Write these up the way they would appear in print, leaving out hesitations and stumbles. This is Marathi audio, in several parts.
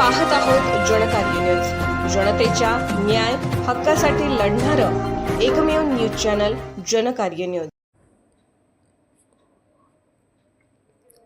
पाहत आहोत जनकार्य न्यूज, जनतेच्या न्याय हक्कासाठी लढणारं एकमेव न्यूज चॅनल जनकार्य न्यूज।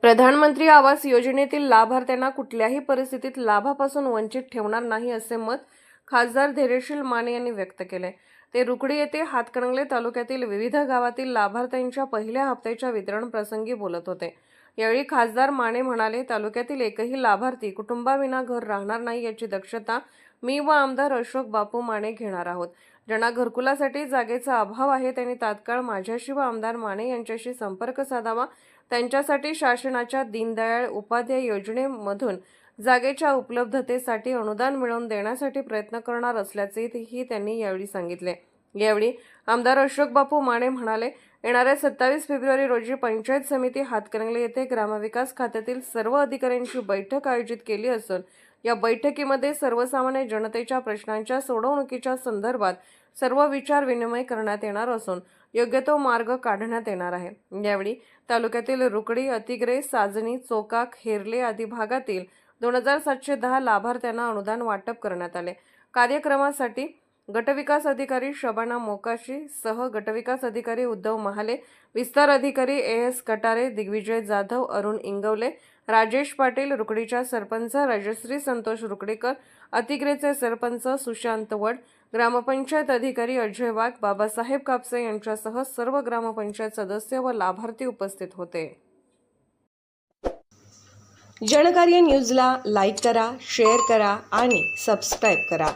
प्रधानमंत्री आवास योजनेतील लाभार्थ्यांना कुठल्याही परिस्थितीत लाभापासून वंचित ठेवणार नाही असे मत खासदार धैर्यशील माने यांनी व्यक्त केले। ते रुकडी येथे हातकणंगले तालुक्यातील विविध गावातील लाभार्थ्यांच्या पहिल्या हप्त्याच्या वितरण प्रसंगी बोलत होते। यावेळी खासदार माने म्हणाले, तालुक्यातील एकही लाभार्थी कुटुंबाविना घर राहणार नाही याची दक्षता मी व आमदार अशोक बापू माने घेणार आहोत। ज्यांना घरकुलासाठी जागेचा अभाव आहे त्यांनी तात्काळ माझ्याशी व आमदार माने यांच्याशी संपर्क साधावा। त्यांच्यासाठी शासनाच्या दीनदयाळ उपाध्याय योजनेमधून जागेच्या उपलब्धतेसाठी अनुदान मिळवून देण्यासाठी प्रयत्न करणार असल्याचेही त्यांनी यावेळी सांगितले। यावेळी आमदार अशोक बापू माने म्हणाले, येणाऱ्या 27 फेब्रुवारी रोजी पंचायत समिती हातकणंगले येथे ग्रामविकास खात्यातील सर्व अधिकाऱ्यांची बैठक आयोजित केली असून या बैठकीमध्ये सर्वसामान्य जनतेच्या प्रश्नांच्या सोडवणुकीच्या संदर्भात सर्व विचार विनिमय करण्यात येणार असून योग्य तो मार्ग काढण्यात येणार आहे। यावेळी तालुक्यातील रुकडी, अतिग्रे, साजणी, चोकाक, हेरले आदी भागातील 2710 लाभार्थ्यांना अनुदान वाटप करण्यात आले। कार्यक्रमासाठी गटविकास अधिकारी शबाना मोकाशी सह गटविकास अधिकारी उद्धव महाले, विस्तार अधिकारी एस कटारे, दिग्विजय जाधव, अरुण इंगवले, राजेश पाटील, रुकडीच्या सरपंच राजश्री संतोष रुकडीकर, अतिग्रेचे सरपंच सुशांत वड, ग्रामपंचायत अधिकारी अजय वाघ, बाबासाहेब कापसे यांच्यासह सर्व ग्रामपंचायत सदस्य व लाभार्थी उपस्थित होते। जनकार्य न्यूजला लाईक करा, शेअर करा आणि सबस्क्राईब करा।